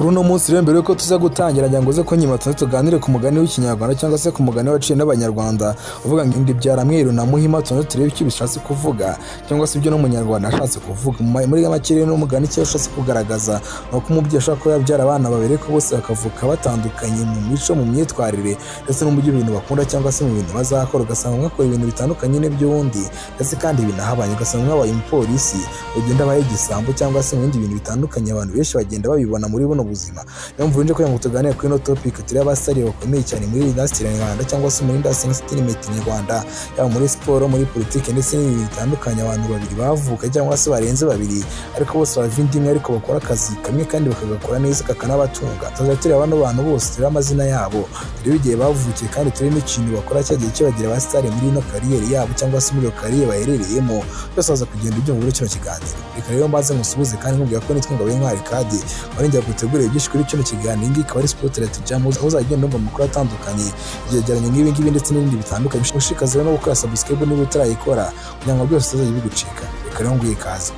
kuri uno munsi rero mbere yuko tuza gutangira njyangoze ko nyuma tuganire ku mugani w'ikinyarwanda cyangwa se ku mugani waciye n'abanyarwanda uvuga ngo indi byara mwiru na muhima turebe icyo bishatse kuvuga cyangwa se ibyo n'umunyarwanda ashatse kuvuga muri make rero n'umugani cyo ashatse kugaragaza nuko umubyeyi ashaka ko yabyara abana babiri ko bose bakavuka batandukanye mu mico mu myitwarire ndetse no mu bintu bakunda cyangwa se mu bintu bazakora ugasanga mwakora ibintu bitandukanye n'iby'undi ndetse kandi binahabanye ugasanga mwabaye umupolisi ugenda abaye igisambo cyangwa se mu bindi bintu bitandukanye abantu benshi bagenda babibona muri buno buzima. Niyo mvunje kugira ngo tuganire kuri no topic turi abasari bakomeye cyane muri industry Rwanda cyangwa se muri industry entertainment Rwanda yaba muri sport muri politike ndetse n'ibintu bitandukanye abantu babiri bavuka cyangwa se barenze babiri ariko bose bavandimwe ariko bakora akazi kamwe kandi bakagakora neza kakanabatunga. Tuzatire abano bantu bose turi amazina yabo turi bigiye bavukiye kandi turi n'ikintu bakora cyagiye kibagira abasari muri no career yabo cyangwa se muri career baherereyemo byose aza kugenda ibyo muri kino kiganiro. Reka rero mbaze musubize kandi nkubwira ko nitwe ngabe nkari kadi barinjya gutegura byinshi kuri kino kiganiro ngi kaba ari spotlight jam uzagenda numva amakuru atandukanye yegeranye ngibi ndetse n'ibindi bitandukanye ushikaze no gukora subscribe niba utarayikora kugira ngo byose tuzajye bigucika. Reka rero nguye kaze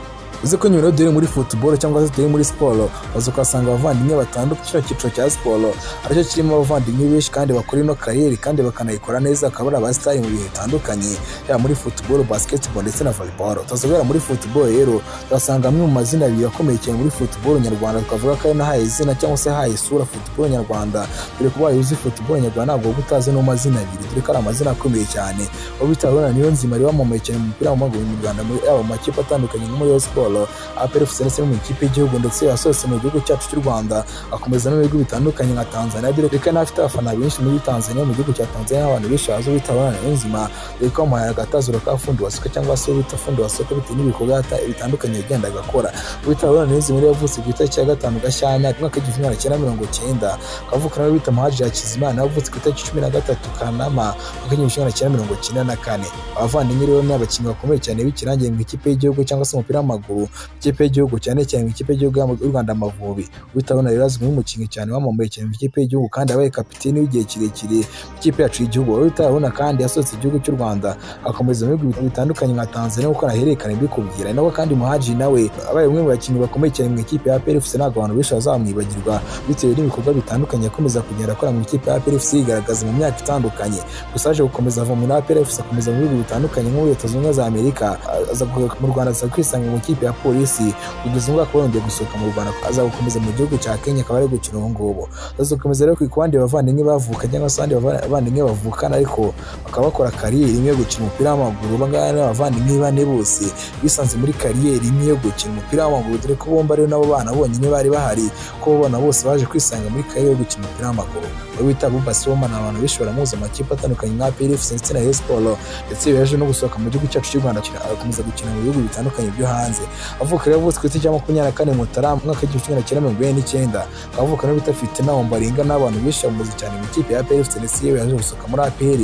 uzi ko nyuma dore muri football cyangwa se dore muri sport bazo kwasanga abavandimwe batandukanye cyiciro cya sport aricyo kirimo abavandimwe benshi kandi bakora ino career kandi bakanayikora neza akabara abasitari mu bihe bitandukanye ya muri football basketball ndetse na volleyball. Tuzobera muri football rero basanga amwe mu mazina abiri akomeye cyane muri football nyarwanda tukavuga ko ari nahaye izina cyangwa se haye sura football nyarwanda dore kuba yuzi football nyarwanda ntabwo gutaze no mazina abiri dore ko ari amazina akomeye cyane ubitabona niyo nzima ari wamamaye cyane mu mupira w'amaguru mu Rwanda muri aba makipe atandukanye nko muri sport aperefuse ndetse mu ikipe y'igihugu ndetse yasose mu gihugu cyacu cy'u Rwanda akomeza no mu bihugu bitandukanye nka Tanzania reka n'afite abafana benshi muri Tanzania mu gihugu cya Tanzania abantu benshi bazo bitabana n'inzima reka mu agatazuro ka fundi wasuka cyangwa se bita fundi wasuka bitewe n'ibikorwa bitandukanye yagenda agakora bitabana n'inzima rero yavutse ku itariki ya 5 Gashyantare mwaka w'1990 kavukana no bita Muhaji ya Kizimana yavutse ku itariki 13 Kanama mwaka w'1994. Abavandimwe rero ni abakinnyi bakomeye cyane bikirangiye mu ikipe y'igihugu cyangwa se umupira w'amaguru ikipe y'igihugu cyane cyane ikipe y'igihugu y'u Rwanda Amavubi bitabona rero azwi nk'umukinnyi cyane wamamaye cyane mu ikipe y'igihugu kandi abaye kapiteni w'igihe kirekire ikipe yacu y'igihugu bitabona kandi yasohotse igihugu cy'u Rwanda akomeza mu bihugu bitandukanye nka Tanzania uko araherekana bikubwira nawe kandi Muhaji nawe abaye umwe mu bakinnyi bakomeye cyane mu ikipe ya PFC ntabwo abantu benshi bazamwibagirwa bitewe n'ibikorwa bitandukanye akomeza kugenda akora mu ikipe ya PFC igaragaza mu myaka itandukanye gusa aje gukomeza ava muri PFC akomeza mu bihugu bitandukanye nko muri Leta Zunze Ubumwe za Amerika aza mu Rwanda aza kwisanga mu ikipe ya polisi kugeza ubwo akongeye gusohoka mu Rwanda aza gukomeza mu gihugu cya Kenya akaba ari gukina ubu ngubu azakomeza rero kwikubandi bavandimwe bavuka cyangwa se abavandimwe bavukana ariko bakaba bakora career imwe gukina umupira w'amaguru bangana abavandimwe bane bose bisanze muri career imwe yo gukina umupira w'amaguru dore ko bomba rero nabo bana bonyine bari bahari ko bona bose baje kwisanga muri career yo gukina umupira w'amaguru wita Bubasoma n'abantu bishora muzo makipe atandukanye nka PFC ndetse na Sport ndetse yaje no gusohoka mu gihugu cyacu cy'u Rwanda akomeza gukina mu bihugu bitandukanye byo hanze avuka rero bose ku itariki ya 24 Mutarama mwaka w'1949 avuka no bitafite naho mbaringa n'abantu bishamuze cyane mu ikipe ya PFC ndetse yaje gusohoka muri APR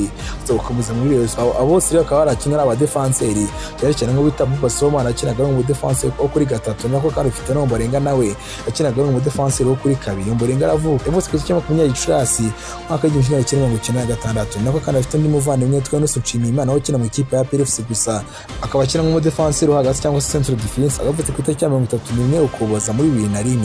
akomeza muri Yose abose rero akaba arakina aba defenseur cyane cyane nko bita Bubasoma arakinaga mu defense wo kuri gatatu nako kandi ufite naho mbaringa nawe akinaga mu defenseur wo kuri kabiri mbaringa aravuka yavutse ku itariki ya 20 Gicurasi mwaka w'1996 nako kandi afite undi muvandimwe twa no Sucimi Imana wo kina mu ikipe ya PFC gusa akaba akina mu defenseur hagati cyangwa se central defense agafite ku itariki ya 31 Ukuboza muri 2001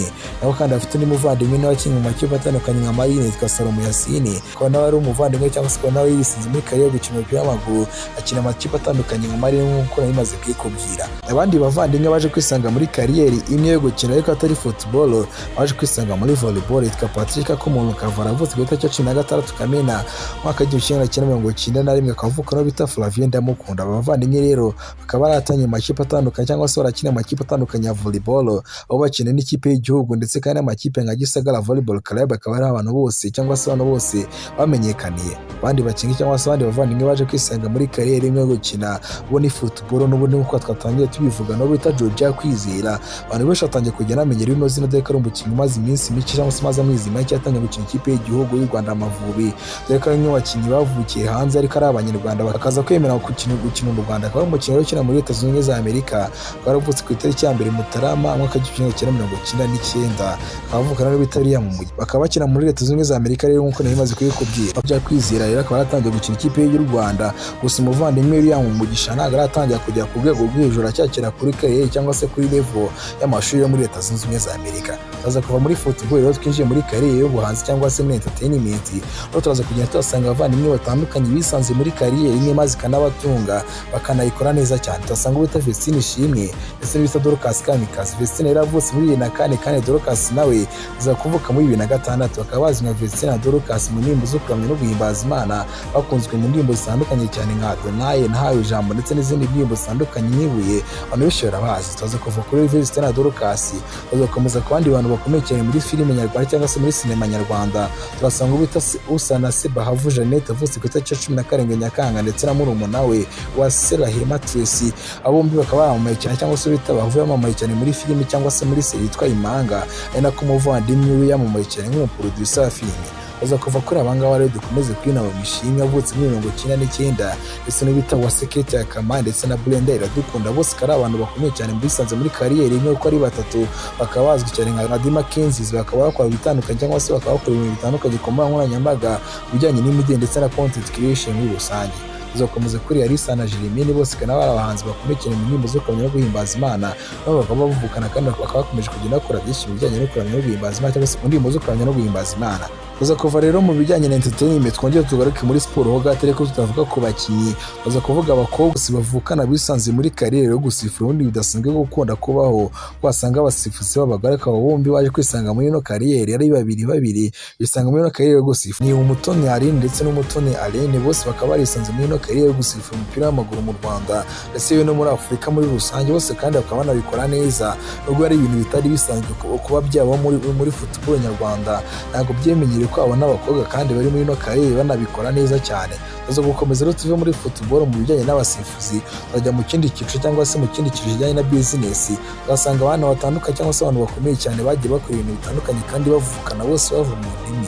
nako kandi afite undi muvandimwe nawe akina mu makipe atandukanye nka Marine twa Salomo Yasini ko nawe ari umuvandimwe cyangwa se ko nawe yisinze muri career yo gukina umupira w'amaguru akina amakipe atandukanye nka Marine nk'uko nabimaze kwikubwira. Abandi bavandimwe baje kwisanga muri career imwe yo gukina ariko atari football baje kwisanga muri volleyball itwa Patrick ko umuntu kavara avutse ku itariki ya 16 Kamena mwaka w'1991 akavuka no bita Flavien Ndamukunda. Abavandimwe rero bakaba baratanye amakipe atandukanye cyangwa se barakina amakipe atandukanye ya volleyball aho bakina n'ikipe y'igihugu ndetse kandi amakipe nka Gisagara Volleyball Club akaba ari abantu bose cyangwa se abantu bose bamenyekaniye abandi bakinyi cyangwa se abandi bavandimwe baje kwisanga muri career imwe yo gukina bo ni football n'ubundi nkuko twatangiye tubivuga no bita Georgia Kwizera abantu benshi batangiye kugenda amenyera ino zina dore ko ari umukinnyi umaze iminsi mike cyangwa se maze amezi make yatangiye gukina ikipe y'igihugu y'u Rwanda Amavubi dore ko ari nk'abakinnyi bavukiye hanze ariko ari abanyarwanda bakaza kwemera gukina mu Rwanda akaba umukinnyi ukina muri Leta Zunze Ubumwe za Amerika baravutse ku itariki ya 1 Mutarama mwaka w'1999 abavukana no bitariya mu mujyi bakaba bakina muri Leta Zunze Ubumwe za Amerika rero nkuko nabimaze kubikubwira bya Kwizera rero akaba aratangiye gukina ikipe y'u Rwanda gusa umuvandimwe yari Mugisha ntago aratangira kujya ku rwego rw'ijoro cyakira kuri career cyangwa se kuri level y'amashuri yo muri Leta Zunze Ubumwe za Amerika Turaza kuva muri football rero twinjiye muri kariyeri y'ubuhanzi cyangwa se muri entertainment, aho turaza kugenda tuhasanga abavandimwe batandukanye bisanze muri kariyeri imwe maze ikanabatunga bakanayikora neza cyane. Turasanga uwita Vestine Ishimwe ndetse n'uwita Dorcas Kamikazi. Vestine yaravutse muri 2004 kandi Dorcas nawe aza kuvuka muri 2006, bakaba bazwi nka Vestine na Dorcas mu ndirimbo zo kuramya no guhimbaza Imana, bakunzwe mu ndirimbo zitandukanye cyane nka Donaye, naho, ijambo ndetse n'izindi ndirimbo zitandukanye nyibuye abantu benshi barabazi. Tuza kuva kuri Vestine na Dorcas tuzakomeza ku bandi bantu bakomeye cyane muri filime nyarwanda cyangwa se muri sinema nyarwanda. Turasanga uwita usanga Bahavu Jeannette avutse ku itariki 17 Nyakanga ndetse na murumuna we wa Serahema Tracy, abombi bakaba baramamaye cyane cyangwa se bita Bahavu yamamaye cyane muri filime cyangwa se muri serie yitwa Impanga, ari nako umuvandimwe we yamamaye cyane nk'umuproducer wa filime. Baza kuva kuri abangaba rero dukomeze kwina mu mishimwe avutse muri 1999 ndetse n'ubita wa Sekete ya Kama ndetse na Brenda Iradukunda, bose kari abantu bakomeye cyane bisanze muri kariyeri imwe uko ari batatu, bakaba bazwi cyane nka Nadima Kenzies, bakaba bakora bitandukanye cyangwa se bakaba bakora ibintu bitandukanye ku mbuga nkoranyambaga bijyanye n'imideli ndetse na content creation muri rusange. Tuzakomeza kuri Alisa na Jeremine, bose kana bari abahanzi bakomeye cyane mu ndirimbo zo kuramya no guhimbaza Imana, nabo bakaba bavukana kandi bakaba bakomeje kugenda bakora byinshi mu bijyanye no kuramya no guhimbaza Imana cyangwa se mu ndirimbo zo kuramya no guhimbaza Imana. Tuza kuva rero mu bijyanye na entertainment twongeye tugaruke muri siporo ho gatere ko tutavuga ku bakinyi. Tuza kuvuga abakobwa bavukana bisanze muri kariyeri yo gusifura ubundi bidasanzwe gukunda kubaho, wasanga abasifuzi b'abagore akaba bombi baje kwisanga muri no kariyeri ari babiri bisanga muri no kariyeri yo gusifura. Ni Umutoni Aline ndetse n'Umutoni Alene, bose bakaba barisanze muri no kariyeri yo gusifura umupira w'amaguru mu Rwanda ndetse no muri Afurika muri rusange, bose kandi bakaba banabikora neza nubwo ari ibintu bitari bisanzwe kuba byabo muri football nyarwanda. Ntabwo byemenyere ko abona abakobwa kandi bari muri no kariyeri banabikora neza cyane. Tuza gukomeza rero tuve muri football mu bijyanye n'abasifuzi bajya mu kindi cyiciro cyangwa se mu kindi cyiciro kijyanye na business. Tugasanga abantu batandukanye cyangwa se abantu bakomeye cyane bagiye bakora ibintu bitandukanye kandi bavukana bose bava mu ndimi.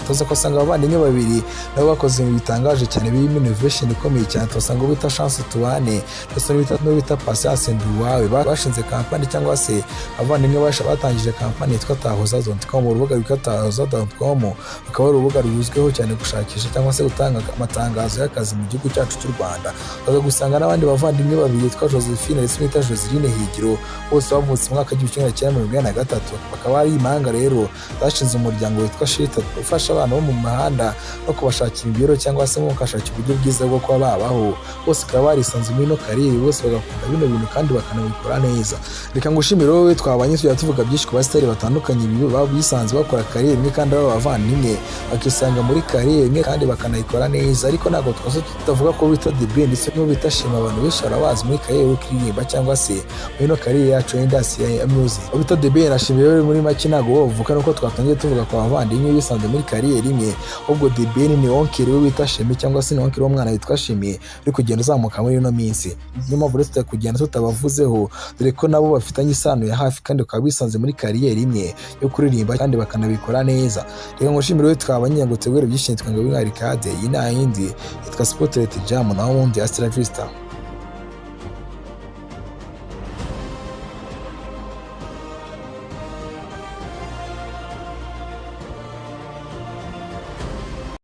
Tuza kusanga abavandimwe babiri nabo bakoze ibintu bitangaje cyane birimo innovation ikomeye cyane. Tugasanga ubita Chance Tubane ndetse n'ubita Patience Nduwawe bashinze kampani cyangwa se abavandimwe batangije kampani yitwa tahoza.com, urubuga rwitwa tahoza.com akaba ari urubuga ruzwiho cyane gushakisha cyangwa se gutanga amatangazo y'akazi mu gihugu cyacu cy'u Rwanda. Tuza gusanga n'abandi bavandimwe babiri yitwa Josephine ndetse n'ita Joseline Higiro, bose bavutse mu mwaka w'1943, bakaba ari Impanga rero bashinze umuryango witwa Shita ufasha abana bo mu mahanda no kubashakira imibereho cyangwa se mukashakira uburyo bwiza bwo kuba babaho. Bose bakaba barisanze muri no kariyeri, bose bagakunda bino bintu kandi bakanabikora neza. Reka ngushimire wowe twabanye tujya tuvuga byinshi ku basitari batandukanye baba bisanze bakora kariyeri imwe kandi baba bavandimwe bakisanga muri kariyeri imwe kandi bakanayikora neza. Ariko ntabwo twose tutavuga ko bita Debe ndetse no bita Shima, abantu benshi barabazi muri kariyeri yo kuririmba cyangwa se muri no kariyeri yacu industry ya music. Bita Debe nashimiye muri make ntabwo bavuka nuko twatangiye tuvuga ku bavandimwe bisanze muri kariyeri imwe, ubwo Debe ni onkeri we bita Shemi cyangwa se onkeri w'umwana witwa Shemi uri kugenda uzamuka muri ino minsi. Niyo mpamvu rero kugenda tutabavuzeho dore ko nabo bafitanye isano ya hafi kandi bakaba bisanze muri kariyeri imwe yo kuririmba kandi bakanabikora neza. Reka ngushimire wowe twabanye ngo tegure byinshi twanga bimwari kade iyi na yindi yitwa Spotlight Jam naho undi Astra Vista.